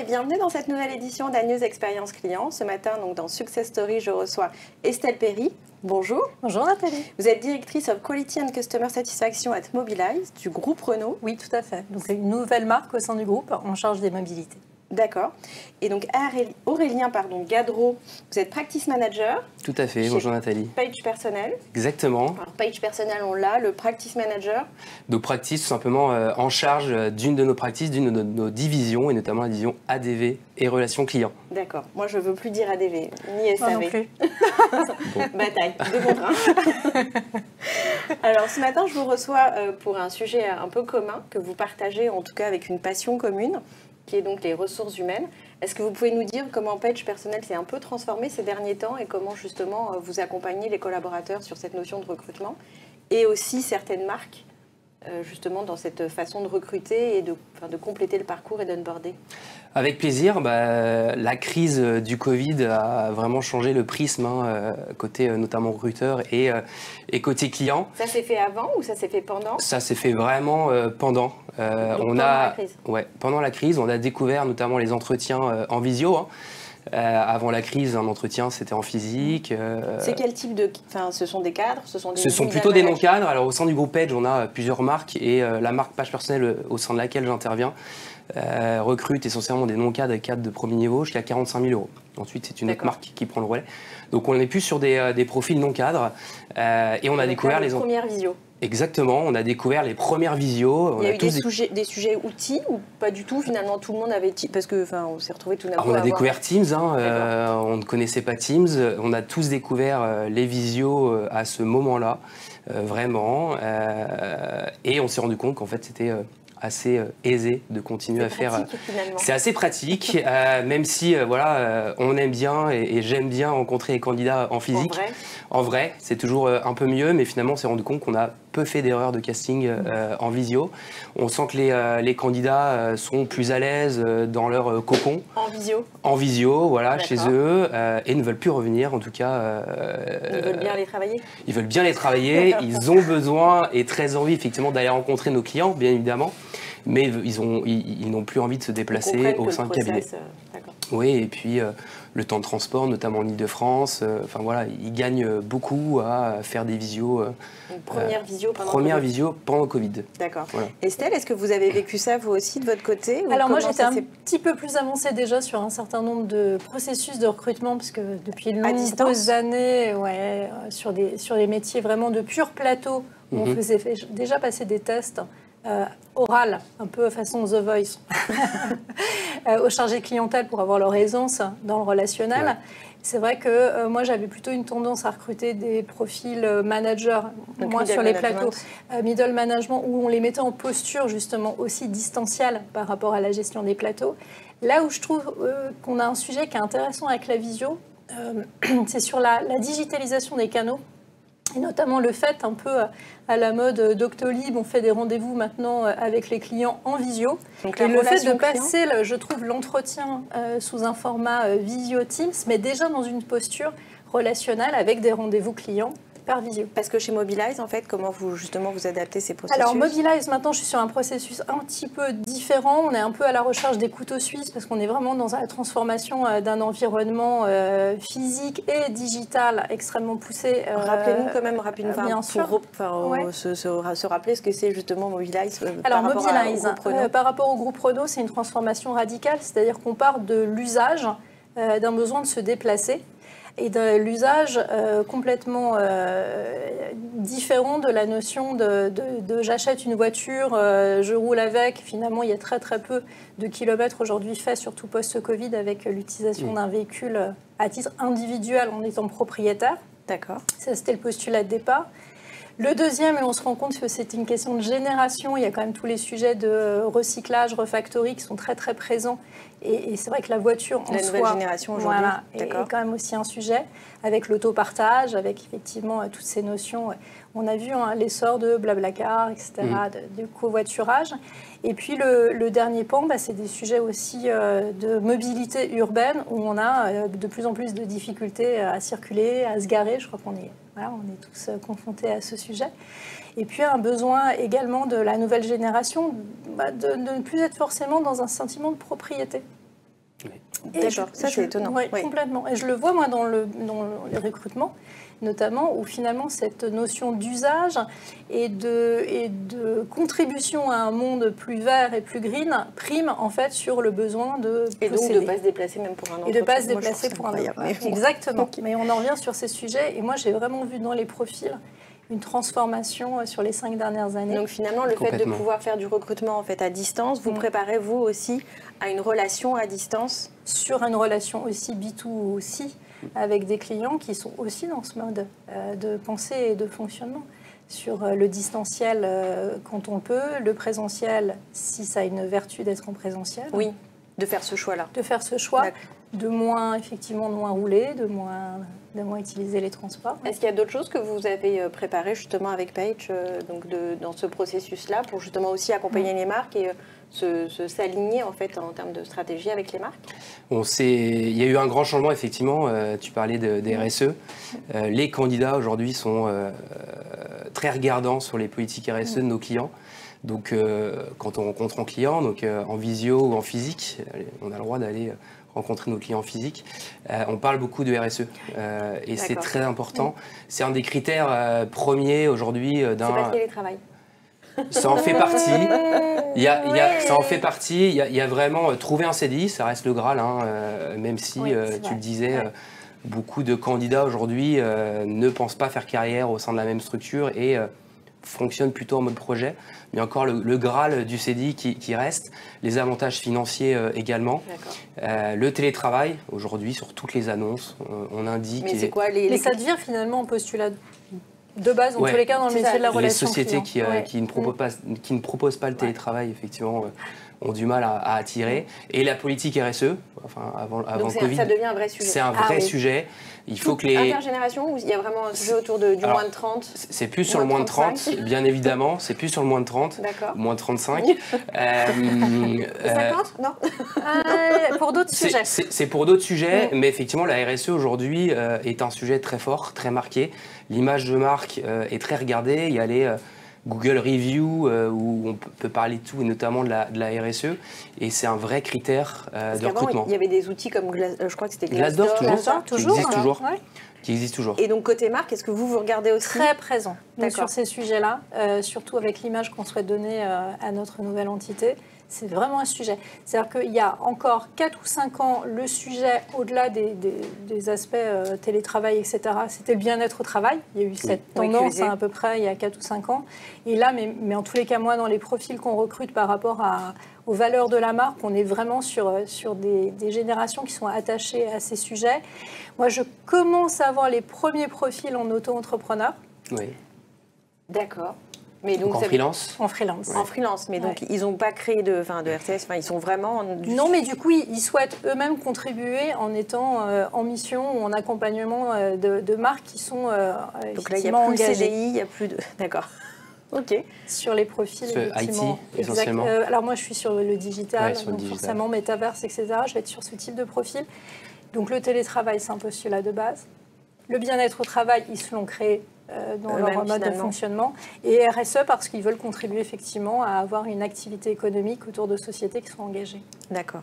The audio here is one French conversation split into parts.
bienvenue dans cette nouvelle édition d'Agnews Expérience Client. Ce matin, donc, dans Success Story, je reçois Estelle Perry. Bonjour. Bonjour Nathalie. Vous êtes directrice of Quality and Customer Satisfaction at Mobilize du groupe Renault. Oui, tout à fait. Donc c'est une nouvelle marque au sein du groupe en charge des mobilités. D'accord. Et donc Aurélien Gadreau, vous êtes practice manager. Tout à fait, bonjour Nathalie. Page personnel. Exactement. Alors, page personnel, on l'a, le practice manager. Donc practice, tout simplement en charge d'une de nos practices, d'une de nos divisions, et notamment la division ADV et relations clients. D'accord. Moi, je ne veux plus dire ADV, ni SAV. Moi non plus. Bon. Bataille, deux contre un. Alors, ce matin, je vous reçois pour un sujet un peu commun, que vous partagez, en tout cas avec une passion commune, qui est donc les ressources humaines. Est-ce que vous pouvez nous dire comment Page Personnel s'est un peu transformé ces derniers temps et comment justement vous accompagnez les collaborateurs sur cette notion de recrutement et aussi certaines marques justement dans cette façon de recruter et de compléter le parcours et d'onboarder? Avec plaisir. La crise du Covid a vraiment changé le prisme, côté notamment recruteur et côté client. Ça s'est fait avant ou ça s'est fait pendant? Ça s'est fait vraiment pendant. Pendant la crise. Ouais, pendant la crise, on a découvert notamment les entretiens en visio. Avant la crise, un entretien, c'était en physique. C'est quel type de... Enfin, ce sont des cadres, ce sont plutôt des non-cadres. Alors, au sein du groupe Page, on a plusieurs marques et la marque Page Personnel, au sein de laquelle j'interviens, recrute essentiellement des non-cadres et cadres de premier niveau jusqu'à 45 000 €. Ensuite, c'est une autre marque qui prend le relais. Donc, on n'est plus sur des profils non-cadres et on a découvert les premières visio. Exactement, on a découvert les premières visios. Il y a eu des sujets outils ou pas du tout? Finalement, tout le monde avait... Parce que, on s'est retrouvés tout d'un coup. On a découvert Teams, on ne connaissait pas Teams. On a tous découvert les visios à ce moment-là, vraiment. Et on s'est rendu compte qu'en fait, c'était assez aisé de continuer à faire. C'est assez pratique, même si on aime bien et j'aime bien rencontrer les candidats en physique. En vrai, c'est toujours un peu mieux, mais finalement, on s'est rendu compte qu'on a peu fait d'erreurs de casting en visio. On sent que les candidats sont plus à l'aise dans leur cocon. En visio. En visio, voilà, chez eux, et ne veulent plus revenir, en tout cas. Ils veulent bien aller travailler. Ils veulent bien aller travailler. Ils ont besoin et très envie, effectivement, d'aller rencontrer nos clients, bien évidemment. Mais ils n'ont plus envie de se déplacer au sein de cabinet. Oui, et puis le temps de transport, notamment en Ile-de-France, ils gagnent beaucoup à faire des visios. Une première visio pendant le Covid. D'accord. Voilà. Estelle, est-ce que vous avez vécu ça vous aussi de votre côté? Alors moi j'étais un petit peu plus avancée déjà sur un certain nombre de processus de recrutement, parce que depuis de nombreuses années, sur des métiers vraiment de pur plateau, où on faisait déjà passer des tests oral, un peu façon The Voice, aux chargés de clientèle pour avoir leur aisance dans le relationnel. Ouais. C'est vrai que moi, j'avais plutôt une tendance à recruter des profils managers, moins sur les plateaux, middle management, où on les mettait en posture justement aussi distancielle par rapport à la gestion des plateaux. Là où je trouve qu'on a un sujet qui est intéressant avec la visio, c'est sur la digitalisation des canaux. Et notamment le fait, un peu à la mode Doctolib, on fait des rendez-vous maintenant avec les clients en visio. Donc, et le fait de passer, je trouve, l'entretien sous un format visio Teams, mais déjà dans une posture relationnelle avec des rendez-vous clients par visio. Parce que chez Mobilize, en fait, comment vous adaptez ces processus? Alors Mobilize, maintenant, je suis sur un processus un petit peu différent. On est un peu à la recherche des couteaux suisses parce qu'on est vraiment dans la transformation d'un environnement physique et digital extrêmement poussé. Rappelez-nous quand même rapidement, bien sûr. Se rappeler ce que c'est justement Mobilize. Alors Mobilize, par rapport au groupe Renault, c'est une transformation radicale, c'est-à-dire qu'on part de l'usage d'un besoin de se déplacer et de l'usage complètement différent de la notion de j'achète une voiture, je roule avec. Finalement, il y a très très peu de kilomètres aujourd'hui faits, surtout post-Covid, avec l'utilisation d'un véhicule à titre individuel en étant propriétaire. D'accord. Ça, c'était le postulat de départ. Le deuxième, et on se rend compte que c'est une question de génération, il y a quand même tous les sujets de recyclage, refactory qui sont très très présents. Et c'est vrai que la voiture en soi, la nouvelle génération aujourd'hui, est quand même aussi un sujet, avec l'autopartage, avec effectivement toutes ces notions. On a vu l'essor de Blablacar, etc., de covoiturage. Et puis le dernier pan, c'est des sujets aussi de mobilité urbaine, où on a de plus en plus de difficultés à circuler, à se garer. Je crois qu'on est tous confrontés à ce sujet. Et puis un besoin également de la nouvelle génération de ne plus être forcément dans un sentiment de propriété. D'accord, ça c'est étonnant. Oui, complètement. Et je le vois, moi, dans les recrutements, notamment, où finalement cette notion d'usage et de contribution à un monde plus vert et plus green prime en fait sur le besoin de et donc de ne pas se déplacer même pour un entretien. Et de ne pas se déplacer pour un entretien. Exactement. Okay. Mais on en revient sur ces sujets. Et moi, j'ai vraiment vu dans les profils une transformation sur les 5 dernières années. Donc finalement, le fait de pouvoir faire du recrutement en fait à distance, vous préparez vous aussi à une relation à distance? Sur une relation aussi B2C avec des clients qui sont aussi dans ce mode de pensée et de fonctionnement. Sur le distanciel quand on peut, le présentiel si ça a une vertu d'être en présentiel. Oui, de faire ce choix-là. De faire ce choix, de moins rouler, de moins utiliser les transports. Est-ce qu'il y a d'autres choses que vous avez préparées justement avec Paige dans ce processus-là pour justement aussi accompagner les marques et s'aligner en fait en termes de stratégie avec les marques? Il y a eu un grand changement effectivement, tu parlais des RSE. Les candidats aujourd'hui sont très regardants sur les politiques RSE de nos clients. Donc quand on rencontre un client, donc, en visio ou en physique, on a le droit d'aller rencontrer nos clients physiques. On parle beaucoup de RSE et c'est très important. C'est un des critères premiers aujourd'hui d'un... C'est pas le télétravail. Ça en fait partie. Ça en fait partie. Il y a vraiment trouver un CDI, ça reste le Graal, hein, même si tu le disais, beaucoup de candidats aujourd'hui ne pensent pas faire carrière au sein de la même structure et fonctionnent plutôt en mode projet. Mais encore le Graal du CDI qui reste, les avantages financiers également. Le télétravail, aujourd'hui, sur toutes les annonces, on indique... Mais c'est quoi les... Et ça devient finalement un postulat de base, en tous les cas, dans le métier de la relation client. Les sociétés qui ne proposent pas le télétravail, effectivement, ont du mal à attirer. Et la politique RSE, enfin, avant le Covid... ça devient un vrai sujet. C'est un vrai sujet. Il faut que les... Intergénération, il y a vraiment un sujet autour du moins de 30? C'est plus sur le moins de 30, bien évidemment. C'est plus sur le moins de 30, moins de 35. 50? Non. Pour d'autres sujets. C'est pour d'autres sujets, mais effectivement, la RSE aujourd'hui est un sujet très fort, très marqué. L'image de marque est très regardée. Il y a les Google Review où on peut parler de tout, et notamment de la RSE. Et c'est un vrai critère de recrutement. Il y avait des outils comme, je crois que c'était Glassdoor, qui existe toujours. Et donc, côté marque, est-ce que vous regardez aussi? Très présent sur ces sujets-là, surtout avec l'image qu'on souhaite donner à notre nouvelle entité. C'est vraiment un sujet. C'est-à-dire qu'il y a encore 4 ou 5 ans, le sujet, au-delà des aspects télétravail, etc., c'était le bien-être au travail. Il y a eu cette tendance à peu près il y a 4 ou 5 ans. Et là, mais en tous les cas, moi, dans les profils qu'on recrute par rapport aux valeurs de la marque, on est vraiment sur des générations qui sont attachées à ces sujets. Moi, je commence à voir les premiers profils en auto-entrepreneur. Oui. D'accord. Mais donc en freelance. En freelance. En freelance, mais donc ils n'ont pas créé de RTS, ils sont vraiment... Non, mais du coup, ils souhaitent eux-mêmes contribuer en étant en mission ou en accompagnement de marques qui sont donc là, il n'y a plus de CDI, il n'y a plus de... D'accord. Ok. Sur les profils, effectivement. IT, essentiellement. Alors moi, je suis sur le digital, donc forcément Metaverse, etc. Je vais être sur ce type de profil. Donc le télétravail, c'est un postulat de base. Le bien-être au travail, ils se l'ont créé dans leur mode de fonctionnement. Et RSE, parce qu'ils veulent contribuer effectivement à avoir une activité économique autour de sociétés qui sont engagées. D'accord.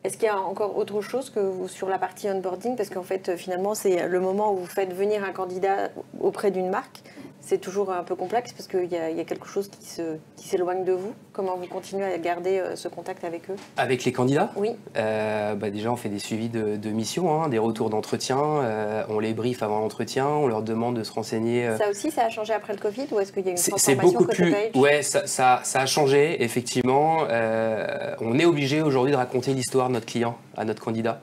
Est-ce qu'il y a encore autre chose que sur la partie onboarding? Parce qu'en fait, finalement, c'est le moment où vous faites venir un candidat auprès d'une marque. C'est toujours un peu complexe parce qu'il y a quelque chose qui s'éloigne de vous. Comment vous continuez à garder ce contact avec eux? Avec les candidats? Oui. Déjà, on fait des suivis de mission, des retours d'entretien. On les briefe avant l'entretien, on leur demande de se renseigner. Ça aussi, ça a changé après le Covid ou est-ce qu'il y a une transformation côté Paige? Ouais, ça a changé, effectivement. On est obligé aujourd'hui de raconter l'histoire de notre client à notre candidat.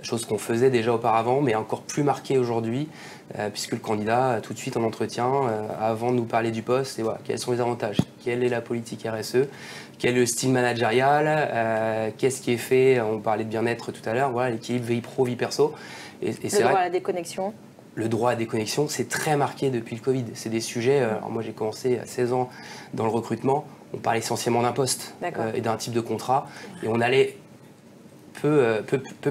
Chose qu'on faisait déjà auparavant, mais encore plus marquée aujourd'hui, puisque le candidat, tout de suite en entretien, avant de nous parler du poste, et voilà, quels sont les avantages, quelle est la politique RSE, quel est le style managérial, qu'est-ce qui est fait, on parlait de bien-être tout à l'heure, voilà, l'équilibre vie pro, vie perso. Et le droit à la déconnexion. Le droit à la déconnexion, c'est très marqué depuis le Covid. C'est des sujets, alors moi j'ai commencé à 16 ans dans le recrutement, on parlait essentiellement d'un poste et d'un type de contrat, et on allait peu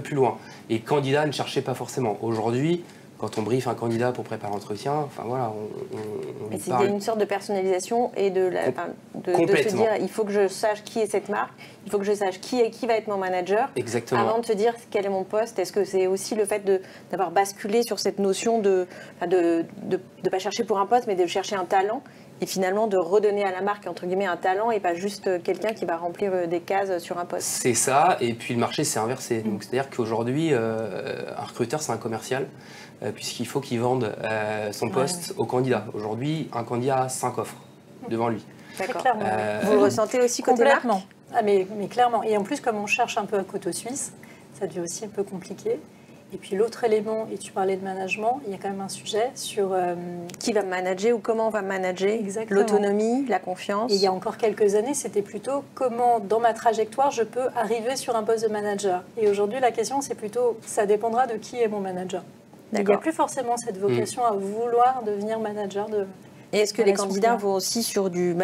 plus loin. Et candidat ne cherchait pas forcément. Aujourd'hui, quand on briefe un candidat pour préparer l'entretien, enfin voilà, on il y a une sorte de personnalisation et de se dire il faut que je sache qui est cette marque, il faut que je sache qui va être mon manager. Exactement. Avant de te dire quel est mon poste. Est-ce que c'est aussi le fait d'avoir basculé sur cette notion de pas chercher pour un poste, mais de chercher un talent et finalement de redonner à la marque entre guillemets un talent et pas juste quelqu'un qui va remplir des cases sur un poste. C'est ça, et puis le marché s'est inversé. Donc c'est-à-dire qu'aujourd'hui, un recruteur c'est un commercial, puisqu'il faut qu'il vende son poste au candidat. Aujourd'hui, un candidat a 5 offres devant lui. D'accord. Vous le ressentez aussi côté complètement. Mais clairement. Et en plus, comme on cherche un peu à couteau suisse, ça devient aussi un peu compliqué. Et puis l'autre élément, et tu parlais de management, il y a quand même un sujet sur... qui va manager ou comment on va manager, l'autonomie, la confiance. Et il y a encore quelques années, c'était plutôt comment, dans ma trajectoire, je peux arriver sur un poste de manager. Et aujourd'hui, la question, c'est plutôt, ça dépendra de qui est mon manager. Il n'y a plus forcément cette vocation à vouloir devenir manager de... Et est-ce que les candidats vont aussi sur du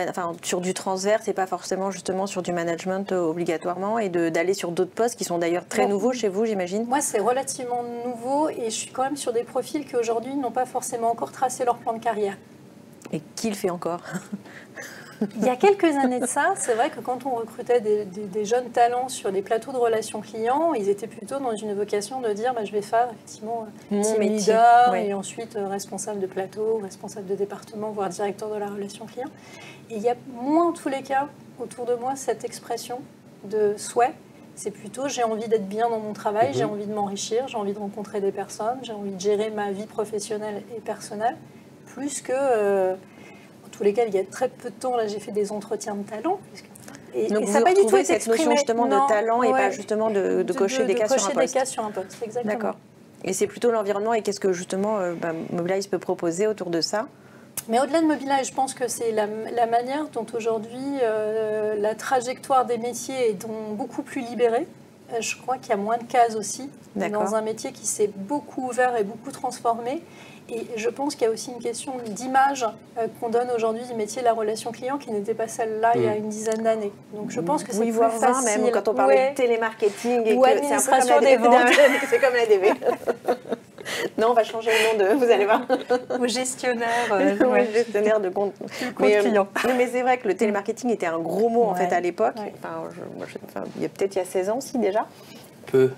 transverse et pas forcément justement sur du management obligatoirement et d'aller sur d'autres postes qui sont d'ailleurs très nouveaux chez vous, j'imagine? Moi, c'est relativement nouveau et je suis quand même sur des profils qui aujourd'hui n'ont pas forcément encore tracé leur plan de carrière. Et qui le fait encore? Il y a quelques années de ça, c'est vrai que quand on recrutait des jeunes talents sur les plateaux de relations clients, ils étaient plutôt dans une vocation de dire je vais faire effectivement team leader et ensuite responsable de plateau, responsable de département, voire directeur de la relation client. Et il y a moins en tous les cas autour de moi cette expression de souhait. C'est plutôt j'ai envie d'être bien dans mon travail, j'ai envie de m'enrichir, j'ai envie de rencontrer des personnes, j'ai envie de gérer ma vie professionnelle et personnelle, plus que... tous lesquels il y a très peu de temps, là j'ai fait des entretiens de talent. Donc ça n'a pas du tout cette notion justement de talent et pas justement de cocher des cases sur un poste. Exactement. D'accord. Et c'est plutôt l'environnement et qu'est-ce que justement Mobilize peut proposer autour de ça? Mais au-delà de Mobilize, je pense que c'est la manière dont aujourd'hui la trajectoire des métiers est beaucoup plus libérée. Je crois qu'il y a moins de cases aussi dans un métier qui s'est beaucoup ouvert et beaucoup transformé. Et je pense qu'il y a aussi une question d'image qu'on donne aujourd'hui du métier de la relation client qui n'était pas celle-là il y a une dizaine d'années. Donc je pense que c'est plus facile. Même quand on parle de télémarketing et ou que administration des ventes. C'est comme la DV. Non, on va changer le nom de... Vous allez voir. Ou gestionnaire. Gestionnaire de compte client. Mais c'est vrai que le télémarketing était un gros mot en fait à l'époque. Il y a peut-être 16 ans aussi déjà. Peu.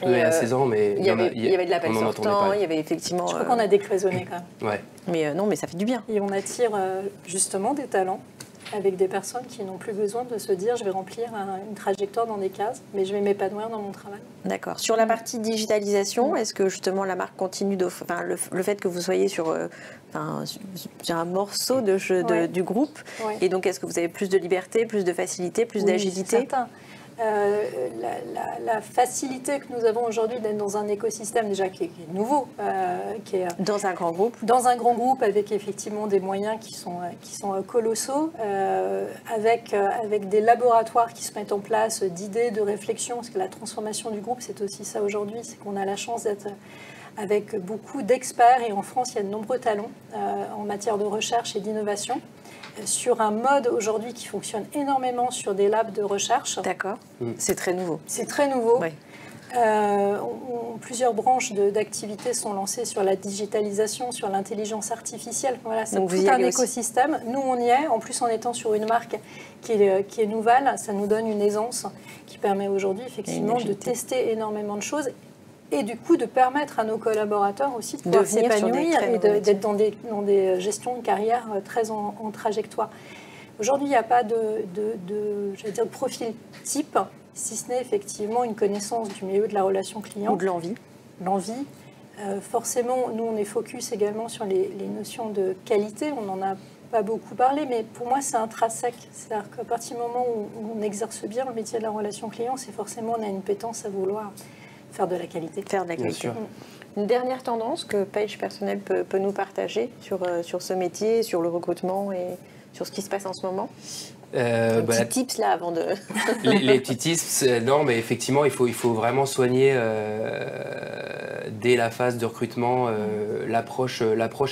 Il y a 16 ans, mais il y avait de l'appel sortant, il y avait effectivement... Je crois qu'on a décloisonné quand même. Ouais. Mais non, mais ça fait du bien. Et on attire justement des talents avec des personnes qui n'ont plus besoin de se dire je vais remplir une trajectoire dans des cases, mais je vais m'épanouir dans mon travail. D'accord. Sur la partie digitalisation, est-ce que justement la marque continue d'offrir, le fait que vous soyez sur un morceau du groupe, et donc est-ce que vous avez plus de liberté, plus de facilité, plus d'agilité? La facilité que nous avons aujourd'hui d'être dans un écosystème déjà qui est nouveau, qui est dans un grand groupe, avec effectivement des moyens qui sont colossaux, avec des laboratoires qui se mettent en place d'idées, de réflexion, parce que la transformation du groupe c'est aussi ça aujourd'hui, c'est qu'on a la chance d'être avec beaucoup d'experts et en France il y a de nombreux talents en matière de recherche et d'innovation. Sur un mode aujourd'hui qui fonctionne énormément sur des labs de recherche. D'accord. C'est très nouveau. C'est très nouveau. Oui. Plusieurs branches d'activités sont lancées sur la digitalisation, sur l'intelligence artificielle. Voilà, c'est tout un écosystème. Nous, on y est. En plus, en étant sur une marque qui est nouvelle, ça nous donne une aisance qui permet aujourd'hui effectivement de tester énormément de choses. Et du coup, de permettre à nos collaborateurs aussi de pouvoir s'épanouir et d'être dans des gestions de carrière très en trajectoire. Aujourd'hui, il n'y a pas de profil type, si ce n'est effectivement une connaissance du milieu de la relation client. Ou de l'envie. L'envie. Forcément, nous, on est focus également sur les notions de qualité. On n'en a pas beaucoup parlé, mais pour moi, c'est intrinsèque. C'est-à-dire qu'à partir du moment où on exerce bien le métier de la relation client, c'est forcément, on a une pétence à vouloir faire de la qualité. Une dernière tendance que Page Personnel peut nous partager sur ce métier, sur le recrutement et sur ce qui se passe en ce moment. Petits tips là avant de... les petits tips, non, mais effectivement, il faut vraiment soigner dès la phase de recrutement l'approche,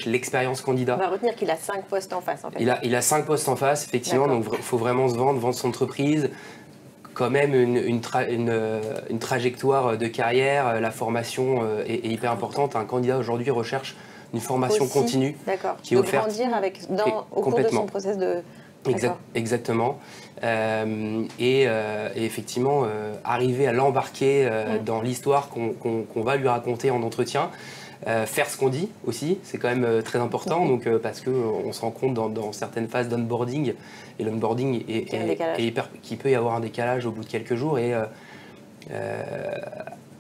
l'expérience candidat. On va retenir qu'il a 5 postes en face. En fait. Il a 5 postes en face, effectivement, donc il faut vraiment se vendre son entreprise. quand même une trajectoire de carrière. La formation est hyper importante. Un candidat aujourd'hui recherche une formation continue qui est offerte. Grandir au cours de son process de... Exactement. Et effectivement, arriver à l'embarquer dans l'histoire qu'on va lui raconter en entretien. Faire ce qu'on dit aussi, c'est quand même très important, donc, parce qu'on se rend compte dans certaines phases d'onboarding, et l'onboarding qui peut y avoir un décalage au bout de quelques jours, et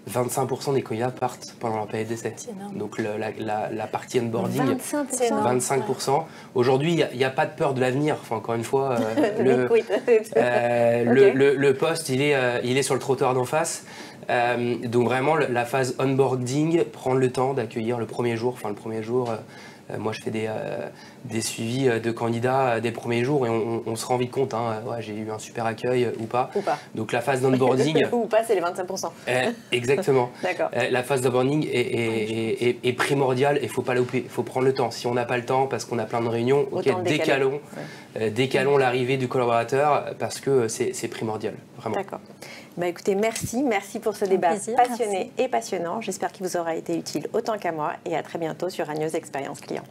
25% des candidats partent pendant leur période d'essai. Donc la partie onboarding, 25%. Aujourd'hui, il n'y a pas de peur de l'avenir. Enfin, encore une fois, le poste, il est sur le trottoir d'en face. Donc vraiment, la phase onboarding, prendre le temps d'accueillir le premier jour. Enfin, le premier jour, moi je fais des suivis de candidats des premiers jours et on se rend vite compte, j'ai eu un super accueil ou pas. Donc la phase d'onboarding... ou pas, c'est les 25%. Exactement. D'accord. La phase d'onboarding est primordiale et il ne faut pas la louper. Il faut prendre le temps. Si on n'a pas le temps parce qu'on a plein de réunions, décalons l'arrivée du collaborateur parce que c'est primordial, vraiment. D'accord. Écoutez, merci pour ce débat passionné et passionnant. J'espère qu'il vous aura été utile autant qu'à moi et à très bientôt sur Agnews Expérience Client.